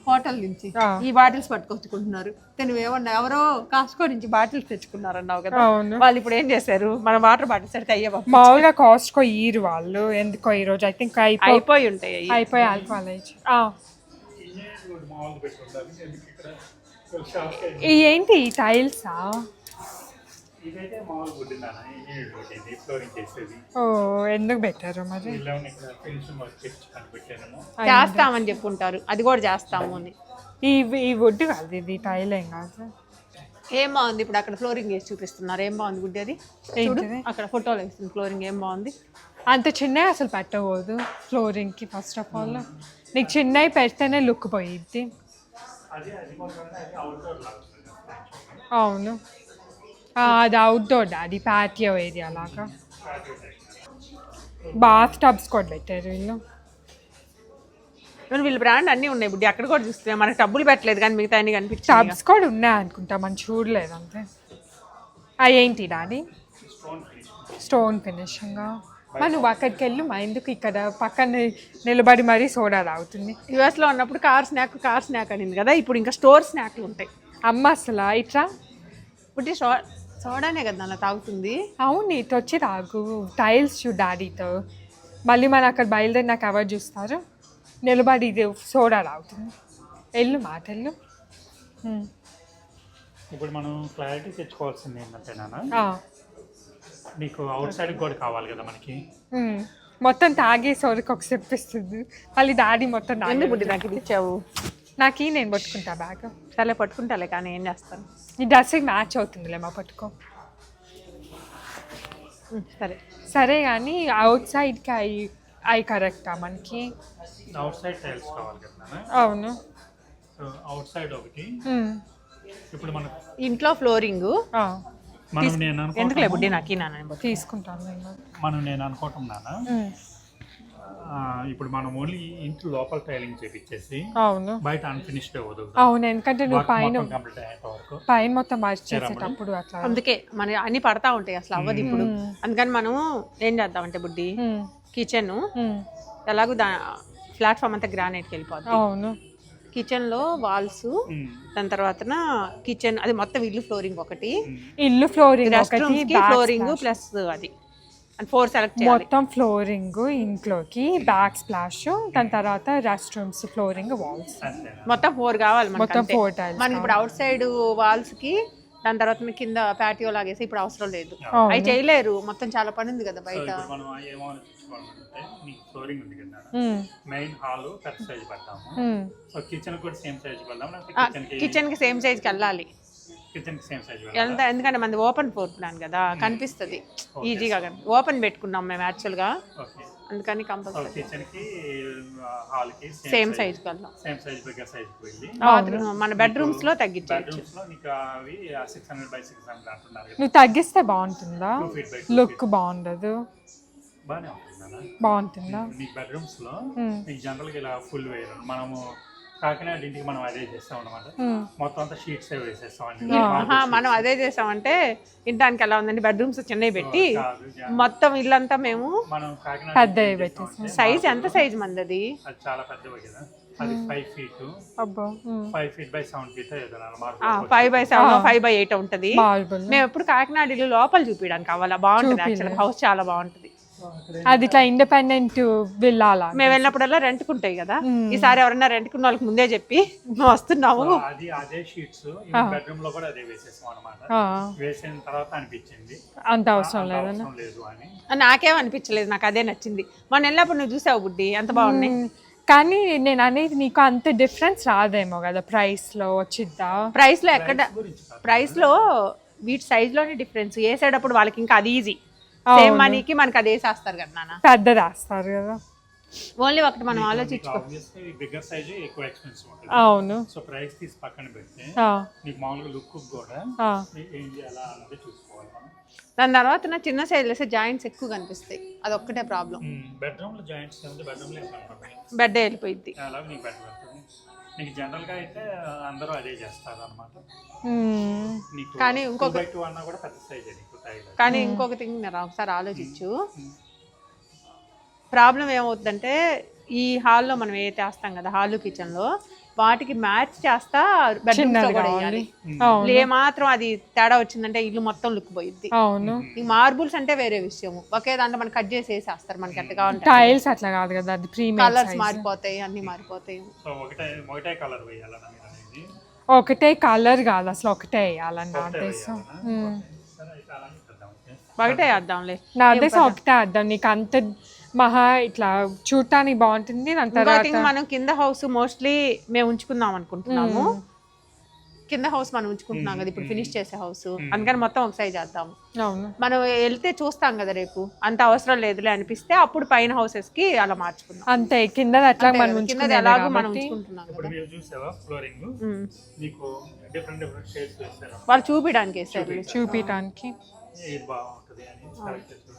[SPEAKER 2] హోటల్ నుంచి ఈ బాటిల్స్ పట్టుకొచ్చుకుంటున్నారు. నువ్వేమన్నా ఎవరో కాస్కో నుంచి బాటిల్స్ తెచ్చుకున్నారు అన్నావు కదా, వాళ్ళు ఇప్పుడు ఏం చేశారు, మన వాటర్ బాటిల్స్ అయితే అయ్యే
[SPEAKER 1] మామూలుగా కాస్ట్కో ఈరు వాళ్ళు ఎందుకో ఈ రోజు ఐ థింక్
[SPEAKER 2] అయిపోయి ఉంటాయి.
[SPEAKER 1] అయిపోయి ఆల్కహాల్ ఏంటి ఈ టైల్సా? ఓ ఎందుకు పెట్టారు మరి?
[SPEAKER 2] చేస్తామని చెప్పుంటారు, అది కూడా చేస్తాము అని.
[SPEAKER 1] ఈ వుడ్ కాదు, ఇది టైల్ ఏం కాదు.
[SPEAKER 2] ఏం బాగుంది ఇప్పుడు అక్కడ ఫ్లోరింగ్ వేసి చూపిస్తున్నారు. ఏం బాగుంది గుడ్డి అది? చూడు అక్కడ ఫోటోలు వేస్తుంది ఫ్లోరింగ్. ఏం బాగుంది?
[SPEAKER 1] అంత చిన్నవి అసలు పెట్టకూడదు ఫ్లోరింగ్కి. ఫస్ట్ ఆఫ్ ఆల్ నీకు చిన్నవి పెడితేనే లుక్ పోయిద్ది. అవును అది అవుట్డోర్ డాడీ, ప్యాటియో ఏరియా లాగా. బాత్ టబ్స్ కూడా పెట్టారు వీళ్ళు.
[SPEAKER 2] వీళ్ళ బ్రాండ్ అన్నీ ఉన్నాయి బుడ్డి. అక్కడ కూడా చూస్తే మనకి డబ్బులు పెట్టలేదు కానీ మిగతా అన్ని కనిపించాయి.
[SPEAKER 1] టబ్స్ కూడా ఉన్నాయి అనుకుంటా, మనం చూడలేదు అంతే. అవి ఏంటి డాడీ? Stone finishing. నువ్వు అక్కడికి వెళ్ళు, మా ఎందుకు ఇక్కడ పక్కన నిలబడి మరీ సోడా తాగుతుంది.
[SPEAKER 2] యూఎస్లో ఉన్నప్పుడు కార్ స్నాక్ అనింది కదా, ఇప్పుడు ఇంకా స్టోర్ స్నాక్లు ఉంటాయి.
[SPEAKER 1] అమ్మ అసలు ఇట్లా
[SPEAKER 2] బుడ్డి సోడానే కదా అలా తాగుతుంది.
[SPEAKER 1] అవును నీతో వచ్చి తాగు. టైల్స్ చూ డాడీతో. మళ్ళీ మన అక్కడ బయలుదేరి నాకు ఎవరు చూస్తారు? నిలబడి ఇది సోడా తాగుతుంది. వెళ్ళు మాటలు.
[SPEAKER 3] ఇప్పుడు మనం క్లారిటీ తెచ్చుకోవాల్సింది ఏంటంటే నాన్న, నీకు అవుట్ సైడ్ కూడా కావాలి కదా మనకి.
[SPEAKER 1] మొత్తం తాగే సోరికి ఒక చెప్పిస్తుంది మళ్ళీ డాడీ మొత్తం
[SPEAKER 2] బుడ్డి నాకు ఇది ఇచ్చావు.
[SPEAKER 1] నాకు నేను పట్టుకుంటా బ్యాగ్.
[SPEAKER 2] సరే పట్టుకుంటాలే కానీ ఏం చేస్తాను.
[SPEAKER 1] ఈ డ్రెస్కి మ్యాచ్ అవుతుందిలే మా పట్టుకో. సరే కానీ అవుట్ సైడ్కి అవి కరెక్టా మనకి?
[SPEAKER 3] అవుట్ సైడ్ టైల్స్ కావాలి కదా.
[SPEAKER 1] అవును.
[SPEAKER 3] సో అవుట్ సైడ్ ఒకటి. ఇప్పుడు మన
[SPEAKER 2] ఇంట్లో ఫ్లోరింగ్
[SPEAKER 3] మనం నేను
[SPEAKER 2] ఎందుకులే బుడ్డి నాకు నాన్న
[SPEAKER 1] తీసుకుంటాను
[SPEAKER 3] నేను అనుకోవటం నాన్న. ఇప్పుడు మనం ఓన్లీ ఇంటి లోపల టైలింగ్ చేపించేసి
[SPEAKER 1] అవును
[SPEAKER 3] బయట అన్ఫినిష్డ్ అవ్వదు.
[SPEAKER 1] అవును ఎందుకంటే నువ్వు పైన మొత్తం మార్చేసేటప్పుడు అట్లా.
[SPEAKER 2] అందుకే మన అన్ని పడతా ఉంటాయి అసలు అవ్వదు ఇప్పుడు. అందుకని మనం ఏం చేద్దామంటే బుడ్డి, కిచెన్ ఎలాగో ప్లాట్ఫామ్ అంతా గ్రానైట్కి వెళ్ళిపోతుంది.
[SPEAKER 1] అవును.
[SPEAKER 2] కిచెన్ లో వాల్స్, దాని తర్వాత కిచెన్ అది మొత్తం ఇల్లు ఫ్లోరింగ్ ఒకటి,
[SPEAKER 1] ఇల్లు ఫ్లోరింగ్
[SPEAKER 2] ఫ్లోరింగ్ ప్లస్ అది 4 సెలెక్ట్ చేయాలి.
[SPEAKER 1] మొత్తం ఫ్లోరింగ్ ఇంట్లోకి, బ్యాక్ స్ప్లాష్, దాని తర్వాత రెస్ట్ రూమ్స్ ఫ్లోరింగ్, వాల్స్
[SPEAKER 2] మొత్తం 4 కావాలి.
[SPEAKER 1] మొత్తం 4 టైల్స్.
[SPEAKER 2] మనం ఇప్పుడు అవుట్ సైడ్ వాల్స్ కి, దాని తర్వాత మీకు కింద ప్యాటియో లాగేసి ఇప్పుడు అవసరం లేదు. అవి చేయలేరు, మొత్తం చాలా పని ఉంది కదా బయట.
[SPEAKER 3] ఫ్లోరింగ్ ఉంది కదా, మెయిన్ హాల్ పెద్ద సైజ్ పడతాము. సో కిచెన్ కూడా సేమ్ సైజ్ పడదాం.
[SPEAKER 2] కిచెన్ కి సేమ్ సైజ్ కి వెళ్ళాలి. ఎందుకంటే మనది ఓపెన్ ఫ్లోర్ ప్లాన్ కదా, కనిపిస్తుంది ఈజీగా. ఓపెన్ పెట్టుకున్నాం మేము యాక్చువల్ గా, అందుకని కంపల్సరీ సేమ్ సైజ్ వెళ్దాం. మన బెడ్రూమ్స్ లో తగ్గించవచ్చు.
[SPEAKER 1] నువ్వు తగ్గిస్తే బాగుంటుందా? లుక్ బాగుండదు. బాగుంటుందా?
[SPEAKER 3] బెడ్రూమ్స్ లో జనరల్ గా ఇలా ఫుల్ వేయరు. మనము కాకినాడ ఇంటికి మనం అదే చేస్తాం అన్నమాట. మొత్తం అంతా షీట్స్ వేసేస్తాం.
[SPEAKER 2] మనం అదే చేస్తామంటే ఇంటానికి ఎలా ఉందండి, బెడ్రూమ్స్ చిన్నవి పెట్టి మొత్తం ఇల్లంతా మేము
[SPEAKER 1] పెద్ద పెట్టేస్తాం.
[SPEAKER 2] సైజ్ ఎంత సైజ్ మంది అది?
[SPEAKER 3] చాలా పెద్దవి కదా. అది 5 feet. 5 feet by 7 feet.
[SPEAKER 2] 5x7 5x8 ఉంటది. మేము ఎప్పుడు కాకినాడ ఇల్లు లోపల చూపించడానికి కావాలా, బాగుంటుంది యాక్చువల్ హౌస్ చాలా బాగుంటుంది.
[SPEAKER 1] అది ఇట్లా ఇండిపెండెంట్ వెళ్ళాలా?
[SPEAKER 2] మేము వెళ్ళినప్పుడల్లా రెంట్కుంటాయి కదా, ఈసారి ఎవరన్నా రెంట్కున్న వాళ్ళకి ముందే చెప్పి మేము వస్తున్నాము.
[SPEAKER 1] అంత అవసరం లేదు
[SPEAKER 2] అని నాకేం అనిపించలేదు, నాకు అదే నచ్చింది. మొన్న వెళ్ళినప్పుడు నువ్వు చూసావు బుడ్డి ఎంత బాగున్నాయి.
[SPEAKER 1] కానీ నేను అనేది నీకు అంత డిఫరెన్స్ రాదేమో కదా ప్రైస్ లో. వచ్చిద్దా?
[SPEAKER 2] ప్రైస్ లో ఎక్కడ? ప్రైస్ లో వీటి సైజ్ లోనే డిఫరెన్స్. వేసేటప్పుడు వాళ్ళకి ఇంకా అది ఈజీ, సేమ్ మనీకి మనకి అది వేసేస్తారు కదా నాన్న,
[SPEAKER 1] పెద్దది వేస్తారు కదా.
[SPEAKER 2] ఓన్లీ ఒకటి మనం ఆలోచించుకో.
[SPEAKER 3] ఆబ్వియస్లీ బిగ్గర్ సైజ్ ఎక్కువ ఎక్స్పెన్సివ్ ఉంటుంది.
[SPEAKER 1] అవును.
[SPEAKER 3] సో ప్రైస్ తీసి పక్కన పెడితే నీకు మామూలుగా లుక్ కూడా ఏం చేయాలా అన్నది చూసుకోవాలి మనం.
[SPEAKER 2] దాని తర్వాత నా చిన్న సైజ్ వేస్తే జాయింట్స్ ఎక్కువ కనిపిస్తాయి, అది ఒక్కటే ప్రాబ్లం.
[SPEAKER 3] బెడ్రూమ్ లో జాయింట్స్ ఏముంది, బెడ్రూమ్ లో
[SPEAKER 2] బెడ్ వెళ్ళిపోయింది.
[SPEAKER 3] అలాగే నీకు బెడ్ వెళ్తుంది. నీకు జనరల్ గా అయితే అందరూ అదే చేస్తారు అనమాట. నీకు
[SPEAKER 2] కానీ ఇంకొక
[SPEAKER 3] 2x2 అన్నా కూడా పెద్ద సైజ్ నీకు టైల్.
[SPEAKER 2] కానీ ఇంకొక థింగ్ మీరు ఒకసారి ఆలోచించు. ప్రాబ్లం ఏమవుతుందంటే ఈ హాల్లో మనం ఏదైతే వేస్తాం కదా హాల్ కిచెన్ లో, వాటికి మ్యాచ్ చేస్తా బెడ్రూమ్ లో కూడా వేయాలి. ఏ మాత్రం అది తేడా వచ్చిందంటే ఇల్లు మొత్తం లుక్ పోయిద్ది.
[SPEAKER 1] అవును.
[SPEAKER 2] ఈ మార్బుల్స్ అంటే వేరే విషయం, ఒకే దాంట్లో మనం కట్ చేసి వేసేస్తారు మనకి ఎట్లా కావాలంటే.
[SPEAKER 1] టైల్స్ అట్లా కాదు కదా, అది ప్రీమియం
[SPEAKER 2] కలర్స్ మారిపోతాయి, అన్ని మారిపోతాయి.
[SPEAKER 3] సో ఒకటే కలర్ వేయాలన్నా మీరు అనేది?
[SPEAKER 1] ఒకటే కలర్ కాదు అసలు, ఒకటే వేయాలన్న ఉద్దేశం.
[SPEAKER 2] ఒకటే వేద్దాంలే.
[SPEAKER 1] నా ఉద్దేశం ఒకటే వేద్దాం, నీకు అంత మహా ఇట్లా చూడటానికి బాగుంటుంది. దాని తర్వాత
[SPEAKER 2] మనం కింద హౌస్ మోస్ట్లీ మేము ఉంచుకుందాం అనుకుంటున్నాము. కింద హౌస్ మనం ఉంచుకుంటున్నాం కదా ఇప్పుడు ఫినిష్ చేసే హౌస్, అందుకని మొత్తం ఒక సైజ్ చేద్దాము.
[SPEAKER 1] అవును.
[SPEAKER 2] మనం వెళ్తే చూస్తాం కదా రేపు, అంత అవసరం లేదులే అనిపిస్తే అప్పుడు పైన హౌసెస్ కి అలా మార్చుకుందాం.
[SPEAKER 1] అంతే, కింద అట్లా మనం
[SPEAKER 2] కింద ఎలాగో మనం ఉంచుకుంటున్నాం కదా.
[SPEAKER 3] మీరు చూసావా ఫ్లోరింగ్ మీకు డిఫరెంట్ షేడ్స్ వేస్తారు,
[SPEAKER 2] వాళ్ళు చూపించడానికి వేస్తారు,
[SPEAKER 1] చూపించడానికి
[SPEAKER 3] ఇది బాగుంటది అని సెలెక్ట్ చేస్తారు.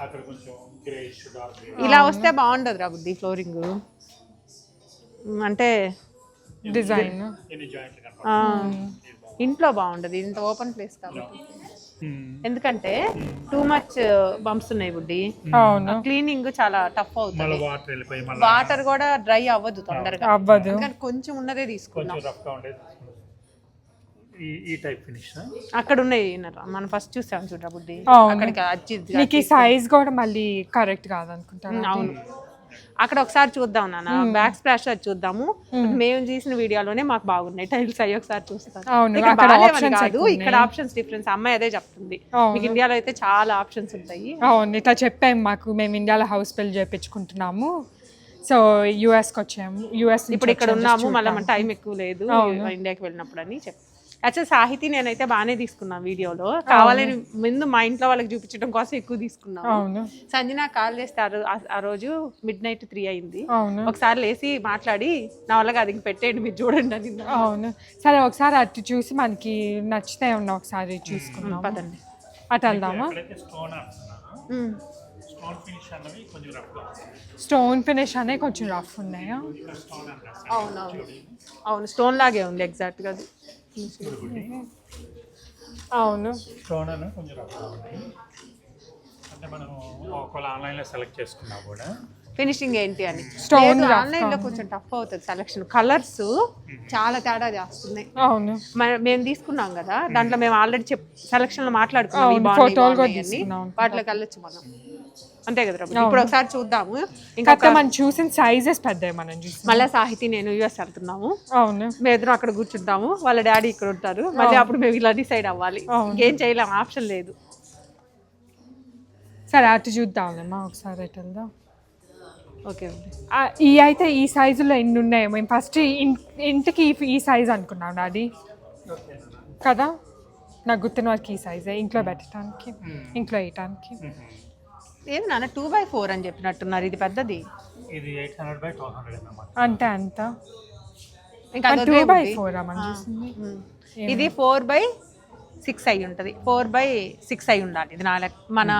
[SPEAKER 3] అక్కడ కొంచెం గ్రేయిష్ డార్క్
[SPEAKER 2] ఇలా వస్తే బాగుండదు రా బుద్ధి ఫ్లోరింగ్ అంటే
[SPEAKER 1] డిజైన్
[SPEAKER 3] ఎన్ని జాయింట్లు కనపడతాయి.
[SPEAKER 2] ఇంట్లో బాగుండదు, ఇంత ఓపెన్ ప్లేస్ కాబట్టి. ఎందుకంటే టూ మచ్ బంప్స్ ఉన్నాయి బుడ్డి, క్లీనింగ్ చాలా టఫ్ అవుతుంది.
[SPEAKER 3] వాటర్ వెళ్ళిపోయి
[SPEAKER 2] వాటర్ కూడా డ్రై అవ్వదు తొందరగా,
[SPEAKER 1] అవ్వదు.
[SPEAKER 2] కొంచెం ఉన్నదే తీసుకున్నాం.
[SPEAKER 3] కొంచెం రఫ్ గా ఉండేది ఈ టైప్ ఫినిష్
[SPEAKER 2] అక్కడ ఉన్నాయి మనం ఫస్ట్ చూసాం చూడరా బుడ్డి, అక్కడికి
[SPEAKER 1] నీకు ఈ సైజ్ కూడా మళ్ళీ కరెక్ట్ కాదనుకుంటాను.
[SPEAKER 2] అవును, అక్కడ ఒకసారి చూద్దాం నాన్న, బ్యాక్ స్ప్లాష్ అది చూద్దాము. మేము చేసిన వీడియోలోనే మాకు బాగున్నాయి టైల్స్, అవి ఒకసారి చూస్తాం. కాదు ఇక్కడ ఆప్షన్స్ డిఫరెన్స్, అమ్మాయి అదే చెప్తుంది. మీకు ఇండియాలో అయితే చాలా ఆప్షన్స్ ఉంటాయి.
[SPEAKER 1] అవును, ఇట్లా చెప్పాము మాకు, మేము ఇండియాలో హౌస్ బిల్డ్ చేయించుకుంటున్నాము, సో యూఎస్కి వచ్చాము. యూఎస్
[SPEAKER 2] ఇప్పుడు ఇక్కడ ఉన్నాము, మళ్ళీ మన టైం ఎక్కువ లేదు ఇండియాకి వెళ్ళినప్పుడు అని చెప్పి. యాక్చువల్ సాహితీ నేనైతే బాగానే తీసుకున్నాను వీడియోలో, కావాలని ముందు మా ఇంట్లో వాళ్ళకి చూపించడం కోసం ఎక్కువ తీసుకున్నాను. సంజన కాల్ చేస్తే ఆ రోజు మిడ్-నైట్ 3 అయింది. ఒకసారి లేసి మాట్లాడి నా వాళ్ళకి అది పెట్టేయండి మీరు చూడండి అని.
[SPEAKER 1] అవును, సరే ఒకసారి అటు చూసి మనకి నచ్చితే ఉన్నా ఒకసారి చూసుకున్నాం. పదండి అటు వెళ్దామా. స్టోన్ ఫినిష్ అనే కొంచెం రఫ్ ఉన్నాయా?
[SPEAKER 2] అవునవును, అవును స్టోన్ లాగే ఉంది ఎగ్జాక్ట్ గా.
[SPEAKER 1] అవును,
[SPEAKER 3] స్టోన్ అని కొంచెం రఫ్ ఉంది. అంటే మనం ఒకవేళ ఆన్లైన్లో సెలెక్ట్ చేసుకున్నా కూడా
[SPEAKER 2] ఫినిషింగ్ ఏంటి అని
[SPEAKER 1] స్టోన్
[SPEAKER 2] ఆన్లైన్లో కొంచెం టఫ్ అవుతుంది సెలెక్షన్, కలర్స్ చాలా తేడా చేస్తున్నాయి.
[SPEAKER 1] అవును,
[SPEAKER 2] మేము తీసుకున్నాం కదా దాంట్లో మేము ఆల్రెడీ సెలక్షన్ లో మాట్లాడుకున్నాం, వాటిలోకి వెళ్ళొచ్చు మనం, అంతే కదా. ఇప్పుడు ఒకసారి చూద్దాము.
[SPEAKER 1] ఇంకా మనం చూసిన సైజెస్ పెద్ద మనం చూసి
[SPEAKER 2] మళ్ళీ సాహితీ నేను యూఎస్ వెళ్తున్నాము.
[SPEAKER 1] అవును,
[SPEAKER 2] మేము ఇద్దరం అక్కడ కూర్చుంటాము, వాళ్ళ డాడీ ఇక్కడ ఉంటారు. మళ్ళీ అప్పుడు మేము ఇలా డిసైడ్ అవ్వాలి, ఏం చేయలేము, ఆప్షన్ లేదు.
[SPEAKER 1] సరే అటు చూద్దాంలేమ్మా ఒకసారి, అటు వెళ్దాం.
[SPEAKER 2] ఓకే,
[SPEAKER 1] ఈ అయితే ఈ సైజులో ఎన్ని ఉన్నాయో, మేము ఫస్ట్ ఇంటికి ఈ సైజ్ అనుకున్నాం అది కదా, నాకు గుర్తున్న వరకు ఈ సైజే ఇంట్లో పెట్టడానికి, ఇంట్లో వేయటానికి.
[SPEAKER 2] ఏది నాన్న 2x4 అని చెప్పినట్టున్నారు, ఇది పెద్దది.
[SPEAKER 3] ఇది 800x200 అన్నమాట.
[SPEAKER 1] అంటే అంత
[SPEAKER 2] ఇంకా
[SPEAKER 1] 2x4
[SPEAKER 2] ఇది 4x6 అయి ఉంటుంది, 4x6 అయి ఉండాలి. ఇది మన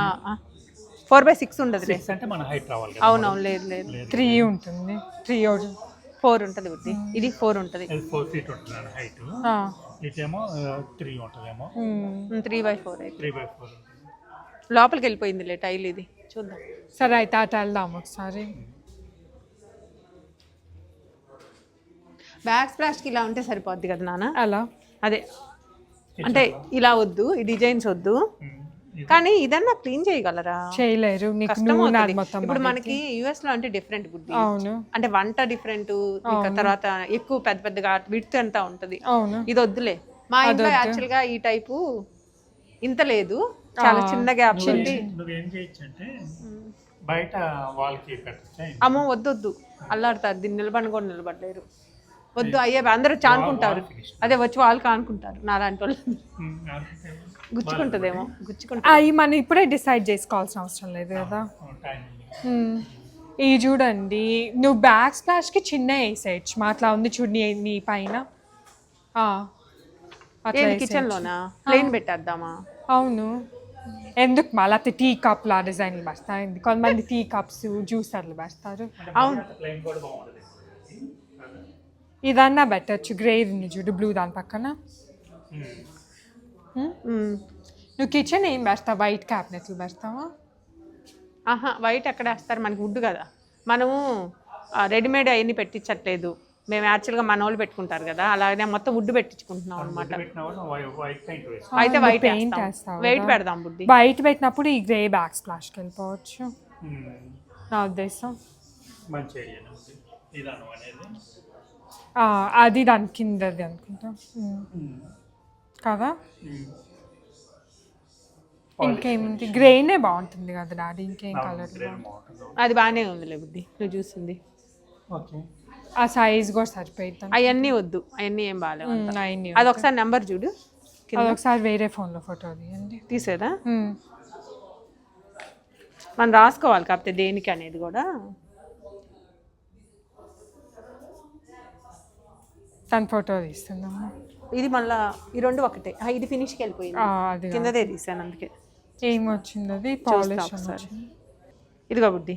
[SPEAKER 2] 4x6 ఉండదు
[SPEAKER 3] అంటే మన హైట్ రావాలి.
[SPEAKER 2] అవునవును, లేదు లేదు
[SPEAKER 1] 3 ఉంటుంది,
[SPEAKER 2] 4 ఉంటుంది బుద్ధి, ఇది 4 ఉంటుంది.
[SPEAKER 3] 4 feet ఉంటుంది హైట్, ఇటేమో 3 ఉంటుందేమో.
[SPEAKER 2] 3x4 అయితే
[SPEAKER 3] 3x4
[SPEAKER 2] లోపలికి వెళ్ళిపోయిందిలే టైల్, ఇది చూద్దాం.
[SPEAKER 1] సరే అయితే అటు వెళ్దాం ఒకసారి.
[SPEAKER 2] బ్యాక్ స్ప్లాష్కి ఇలా ఉంటే సరిపోద్ది కదా నాన్న.
[SPEAKER 1] అలా
[SPEAKER 2] అదే అంటే ఇలా వద్దు, ఈ డిజైన్స్ వద్దు, కానీ ఇదన్నా క్లీన్ చేయగలరా?
[SPEAKER 1] చేయలేరు,
[SPEAKER 2] ఇప్పుడు మనకి యుఎస్ లో అంటే డిఫరెంట్ బుద్ధి, అంటే వంట డిఫరెంట్, తర్వాత ఎక్కువ పెద్ద పెద్దగా విడ్త్ అంతా ఉంటది. ఇది వద్దులే, మా ఇంట్లో యాక్చువల్ గా ఈ టైపు ఇంత లేదు, చాలా చిన్న గ్యాప్స్ ఉంది.
[SPEAKER 3] నువ్వేం చేయొచ్చు అంటే బయట వాళ్ళకి పెట్టచ్చు.
[SPEAKER 2] అమ్మో వద్దు, అల్లాడతారు, దీన్ని నిలబడి కూడా నిలబడలేరు, వద్దు. అయ్యే అందరూ చానుకుంటారు, అదే వచ్చి వాళ్ళు కానుకుంటారు, నాలాంటి వాళ్ళు గుచ్చుకుంటుందేమో, గుచ్చుకుంటా.
[SPEAKER 1] అవి మనం ఇప్పుడే డిసైడ్ చేసుకోవాల్సిన అవసరం లేదు కదా. ఇది చూడండి, నువ్వు బ్యాక్ స్ప్లాష్కి చిన్న వేసేయచ్చు. మా అట్లా ఉంది చూడు నీ పైన. అట్లా
[SPEAKER 2] కిచెన్ లోనా ప్లేన్ పెట్టేద్దామా?
[SPEAKER 1] అవును, ఎందుకు మళ్ళీ అయితే టీ కప్లు ఆ డిజైన్లు పెడతారు. కొంతమంది టీ కప్స్ జ్యూసర్లు పెడతారు.
[SPEAKER 2] అవును,
[SPEAKER 3] ప్లెయిన్ కూడా బాగుంటుంది.
[SPEAKER 1] ఇదన్నా పెట్టచ్చు. గ్రే ఉంది చూడు బ్లూ దాని పక్కన. నువ్వు కిచెన్ ఏం పెడతావు? వైట్ క్యాబినెట్లు పెడతావా?
[SPEAKER 2] ఆహా, వైట్ ఎక్కడ వేస్తారు, మనకి వుడ్ కదా. మనము రెడీమేడ్ అవన్నీ పెట్టించట్లేదు. మేము యాక్చువల్గా మన వాళ్ళు పెట్టుకుంటారు కదా, అలాగే మొత్తం వుడ్ పెట్టించుకుంటున్నాం అనమాట. అయితే వైట్
[SPEAKER 1] పెయింట్ వేస్తావు.
[SPEAKER 2] వెయిట్ పెడదాం బుడ్డి.
[SPEAKER 1] వైట్ పెట్టినప్పుడు ఈ గ్రే బ్యాక్ స్ప్లాష్కి వెళ్ళిపోవచ్చు నా ఉద్దేశం.
[SPEAKER 3] మంచి ఐడియా ఇదాను అనేది.
[SPEAKER 1] అది దాని కిందది అనుకుంటా కదా. ఇంకేముంది? గ్రేనే బాగుంటుంది కదా డాడీ, ఇంకేం కలర్?
[SPEAKER 2] అది బాగానే ఉందిలే బుడ్డి, నువ్వు చూసింది.
[SPEAKER 1] ఆ సైజ్ కూడా సరిపోయింది.
[SPEAKER 2] అవన్నీ వద్దు, అవన్నీ ఏం బాగాలేవు. అది ఒకసారి నెంబర్ చూడు,
[SPEAKER 1] అది ఒకసారి వేరే ఫోన్లో ఫోటో తీయండి.
[SPEAKER 2] తీసేదా? మనం రాసుకోవాలి కాకపోతే దేనికి అనేది కూడా.
[SPEAKER 1] తన ఫోటో తీస్తుందమ్మా.
[SPEAKER 2] ఇది మళ్ళీ ఈ రెండు ఒకటే. ఇది ఫినిష్కి వెళ్ళిపోయింది,
[SPEAKER 1] అది
[SPEAKER 2] కిందదే తీసాను అందుకే.
[SPEAKER 1] ఏమొచ్చింది అది? పాలిష్.
[SPEAKER 2] ఇదిగో బుడ్డి,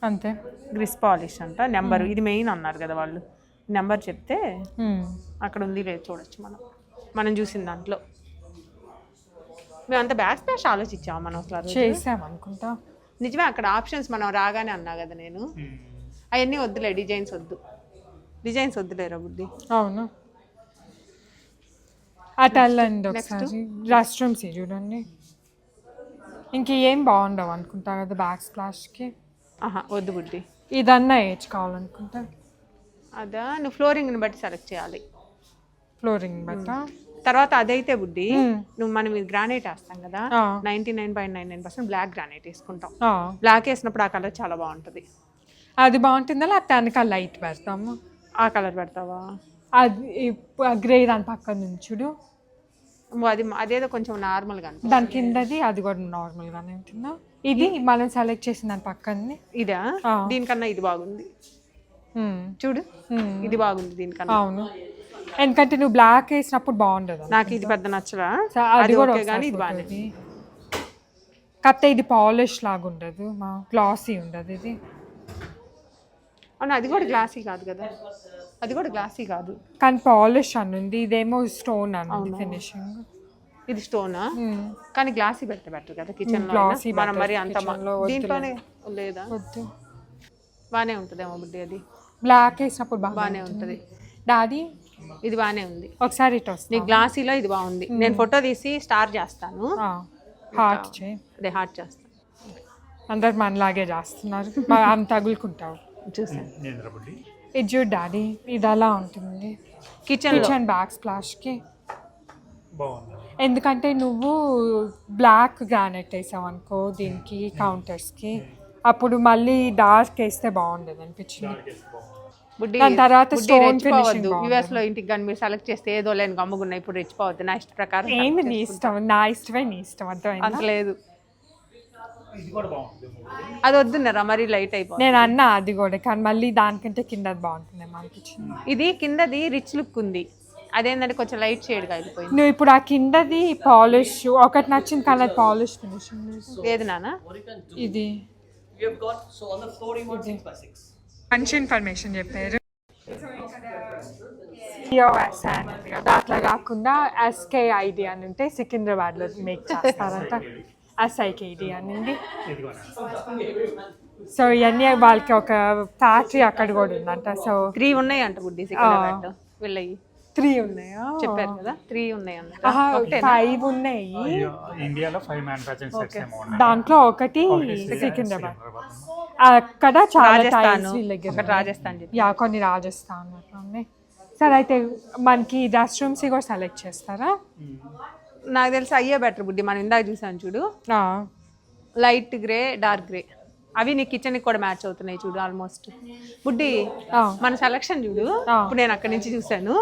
[SPEAKER 1] అంతే.
[SPEAKER 2] గ్రిస్ పాలిష్ అంట. నెంబర్ ఇది మెయిన్ అన్నారు కదా వాళ్ళు, నెంబర్ చెప్తే అక్కడ ఉంది లేదు చూడొచ్చు. మనం చూసిన దాంట్లో మేము అంత బ్యాక్ స్ప్లాష్ ఆలోచించాము మనం అసలు
[SPEAKER 1] చేసాం అనుకుంటా.
[SPEAKER 2] నిజమే, అక్కడ ఆప్షన్స్ మనం రాగానే అన్నా కదా నేను. అవన్నీ వద్దులే, డిజైన్స్ వద్దులేరా బుడ్డి.
[SPEAKER 1] అవును, అటు వెళ్ళండి ఒకసారి. రెస్ట్ రూమ్స్ చూడండి. ఇంకేం బాగుండవు అనుకుంటా కదా బ్యాక్ స్ప్లాష్కి.
[SPEAKER 2] వద్దు బుడ్డి,
[SPEAKER 1] ఇదన్నా వేయచ్చు కావాలనుకుంటా.
[SPEAKER 2] అదా, నువ్వు ఫ్లోరింగ్ని బట్టి సెలెక్ట్ చేయాలి.
[SPEAKER 1] ఫ్లోరింగ్ బట్ట
[SPEAKER 2] తర్వాత అదైతే బుడ్డి, నువ్వు మనం ఇది గ్రానైట్ వేస్తాం కదా, 99.99% బ్లాక్ గ్రానైట్ వేసుకుంటాం. బ్లాక్ వేసినప్పుడు ఆ కలర్ చాలా బాగుంటుంది.
[SPEAKER 1] అది బాగుంటుందా? లేకపోతే వెనక లైట్ పెడతాము?
[SPEAKER 2] ఆ కలర్ పెడతావా?
[SPEAKER 1] అది గ్రే దాని పక్కన నుంచుడు.
[SPEAKER 2] అది అదేదో కొంచెం నార్మల్గా
[SPEAKER 1] దాని కిందది అది కూడా నార్మల్గానే ఉంటుందా? ఇది మనం సెలెక్ట్ చేసిన దాని పక్కన
[SPEAKER 2] ఇదా? దీనికన్నా ఇది బాగుంది చూడు, ఇది బాగుంది దీనికన్నా.
[SPEAKER 1] అవును, ఎందుకంటే నువ్వు బ్లాక్ వేసినప్పుడు బాగుండదు.
[SPEAKER 2] నాకు ఇది పెద్ద నచ్చలా,
[SPEAKER 1] అది కూడా
[SPEAKER 2] కానీ ఇది బాగుంది.
[SPEAKER 1] కాకపోతే ఇది పాలిష్ లాగా ఉండదు, గ్లాసీ ఉండదు ఇది.
[SPEAKER 2] అవును, అది కూడా గ్లాసీ కాదు కదా, అది కూడా గ్లాసీ కాదు
[SPEAKER 1] కానీ పాలిష్ అని ఉంది. ఇదేమో స్టోన్ అని ఫినిషింగ్.
[SPEAKER 2] ఇది స్టోనా, కానీ గ్లాసీ పెడితే బెటర్ కదా కిచెన్ లో. మనం మరి అంత దీంట్లోనే లేదా?
[SPEAKER 1] వద్దు,
[SPEAKER 2] బాగానే ఉంటుందేమో బుడ్డి. అది
[SPEAKER 1] బ్లాక్ వేసినప్పుడు బాగానే
[SPEAKER 2] ఉంటుంది.
[SPEAKER 1] డాడీ
[SPEAKER 2] ఇది బాగానే ఉంది.
[SPEAKER 1] ఒకసారి ఇటు వస్తుంది.
[SPEAKER 2] నీ గ్లాసీలో ఇది బాగుంది. నేను ఫోటో తీసి స్టార్ చేస్తాను.
[SPEAKER 1] హార్ట్ చేయి.
[SPEAKER 2] అదే హార్ట్ చేస్తాను.
[SPEAKER 1] అందరు మనలాగే చేస్తున్నారు. అంత తగులుకుంటావు.
[SPEAKER 2] చూసాను.
[SPEAKER 1] ఇది చూడు డాడీ, ఇది అలా ఉంటుంది కిచెన్ బ్యాక్ స్ప్లాష్కి. ఎందుకంటే నువ్వు బ్లాక్ గ్రానైట్ వేసావు అనుకో దీనికి కౌంటర్స్కి, అప్పుడు మళ్ళీ డార్క్ వేస్తే బాగుండదు అనిపించింది. దాని తర్వాత స్టోన్ ఫినిషింగ్.
[SPEAKER 2] యూఎస్ లో ఇంటికి కానీ మీరు సెలెక్ట్ చేస్తే ఏదో లేని గమ్ముగున్నాయి. ఇప్పుడు రెచ్చిపోవద్దు, నా ఇష్ట ప్రకారం.
[SPEAKER 1] ఏంది నీ ఇష్టం? నా ఇష్టమే నీ ఇష్టం.
[SPEAKER 2] అంత లేదు, అది వద్దున్నారా మరి లైట్ అయిపోయింది.
[SPEAKER 1] నేను అన్నా అది కూడా, కానీ మళ్ళీ దానికంటే కింద బాగుంటుందేమో అనిపించింది.
[SPEAKER 2] ఇది కిందది రిచ్ లుక్ ఉంది, అదేంటంటే కొంచెం లైట్ షేడ్గా అయిపోయింది.
[SPEAKER 1] నువ్వు ఇప్పుడు ఆ కిందది పాలిష్ ఒకటి నచ్చింది కానీ అది పాలిష్ ఫినిషింగ్.
[SPEAKER 2] ఏది నాన్న?
[SPEAKER 1] ఇది మంచి ఇన్ఫర్మేషన్ చెప్పారు. అట్లా కాకుండా SKID అని ఉంటే సికింద్రాబాద్లో మేక్ చేస్తారంట. SIKD అని. సో ఇవన్నీ వాళ్ళకి ఒక ఫ్యాక్టరీ అక్కడ కూడా ఉందంట. సో
[SPEAKER 2] 3 ఉన్నాయి అంట బుడ్డి సికింద్రాబాద్లో. వెళ్ళయి
[SPEAKER 1] 3 ఉన్నాయా?
[SPEAKER 2] చెప్పారు కదా 3 ఉన్నాయి అంట.
[SPEAKER 1] 5 ఉన్నాయి
[SPEAKER 3] ఇండియాలో. 5 మ్యానుఫ్యాక్చరింగ్ సైట్స్ ఏమో ఉన్నాయి.
[SPEAKER 1] దాంట్లో ఒకటి సికింద్రాబాద్. అక్కడ చాలా
[SPEAKER 2] రాజస్థాన్
[SPEAKER 1] కొన్ని రాజస్థాన్ అట్లా ఉన్నాయి. సరే అయితే మనకి రెస్ట్ రూమ్స్ కూడా సెలెక్ట్ చేస్తారా?
[SPEAKER 2] నాకు తెలిసి అయ్యే బెటర్ బుడ్డి. మనం ఇందాక చూసాను చూడు, లైట్ గ్రే డార్క్ గ్రే, అవి నీ కిచెన్కి కూడా మ్యాచ్ అవుతున్నాయి చూడు ఆల్మోస్ట్. బుడ్డి మన సెలక్షన్ చూడు. ఇప్పుడు నేను అక్కడి నుంచి చూసాను,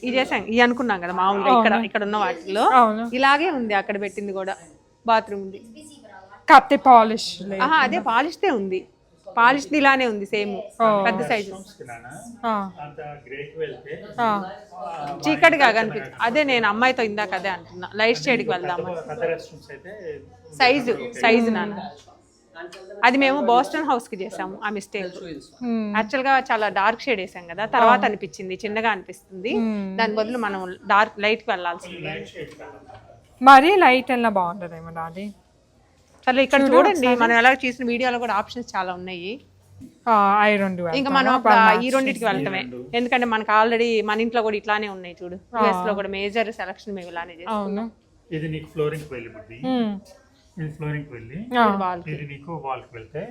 [SPEAKER 2] ఇది చేసాం ఇది అనుకున్నాం కదా మామూలుగా ఇక్కడ ఉన్న వాటిలో ఇలాగే ఉంది. అక్కడ పెట్టింది కూడా బాత్రూమ్ ఉంది.
[SPEAKER 1] కాకపోతే పాలిష్
[SPEAKER 2] ఆహా అదే పాలిష్దే ఉంది, పాలిష్ ఇలానే ఉంది సేమ్ పెద్ద సైజు.
[SPEAKER 3] అంత గ్రేకి వెళ్తే
[SPEAKER 2] చీకటిగా కనిపిస్తుంది. అదే నేను అమ్మాయితో ఇందాక అదే అంటున్నా, లైట్ షేడ్కి వెళ్దాము.
[SPEAKER 3] పెద్ద రెస్టారెంట్స్ అయితే
[SPEAKER 2] సైజు నాన్న, అది మేము బోస్టన్ హౌస్ కి చేసాము ఆ మిస్టేక్. యాక్చువల్ గా చాలా డార్క్ షేడ్ వేసాం కదా, తర్వాత అనిపించింది చిన్నగా అనిపిస్తుంది, దాని బదులు మనం డార్క్ లైట్ కి వెళ్ళాల్సింది.
[SPEAKER 1] మరీ లైట్ అయినా బాగుంటుందేమో అది.
[SPEAKER 2] సరే ఇక్కడ చూడండి, మనం ఎలా చేసిన వీడియోలో కూడా ఆప్షన్స్ చాలా ఉన్నాయి.
[SPEAKER 1] ఐ రెండు
[SPEAKER 2] ఇంకా మనం ఈ రెండింటికి వెళ్తామే, ఎందుకంటే మనకు ఆల్రెడీ మన ఇంట్లో కూడా ఇట్లానే ఉన్నాయి చూడు. యూఎస్ లో కూడా మేజర్ సెలక్షన్ మేము ఇలానే చేస్తాం.
[SPEAKER 3] ఇది నీకు ఫ్లోరింగ్ వెళ్ళి బుద్ధి, ఇది ఫ్లోరింగ్ వెళ్ళి ఇది నీకు వాల్ కి వెళ్తే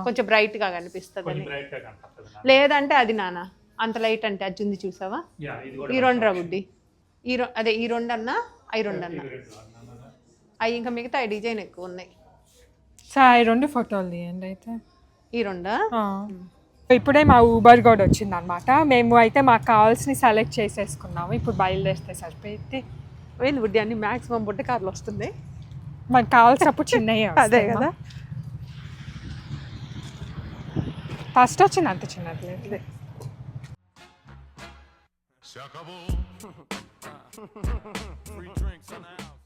[SPEAKER 2] కొంచెం బ్రైట్ గా కనిపిస్తుంది.
[SPEAKER 3] బ్రైట్ గా కనపడుతుంది.
[SPEAKER 2] లేదంటే అది నాన్న అంత లైట్ అంటే అది ఉంది చూసావా, ఈ రెండు రా బుడ్డి, అదే ఈ రెండు అన్నా అవి రెండు అన్నా అవి, ఇంకా మిగతా డిజైన్ ఎక్కువ ఉన్నాయి.
[SPEAKER 1] సార్ రెండు ఫోటోలు తీయండి అయితే.
[SPEAKER 2] ఈ రెండా?
[SPEAKER 1] ఇప్పుడే మా ఊబర్ కూడా వచ్చింది అనమాట. మేము అయితే మాకు కావాల్సిన సెలెక్ట్ చేసేసుకున్నాము, ఇప్పుడు బయలుదేరితే సరిపోయింది.
[SPEAKER 2] వెళ్ళి బుడ్డి అన్ని మ్యాక్సిమం బుడ్డ కార్లు వస్తుంది,
[SPEAKER 1] మనకు కావాల్సినప్పుడు చిన్నవి
[SPEAKER 2] అదే కదా.
[SPEAKER 1] ఫస్ట్ వచ్చింది అంత చిన్నది లేదు.
[SPEAKER 4] Se acabou. Free drinks in the house.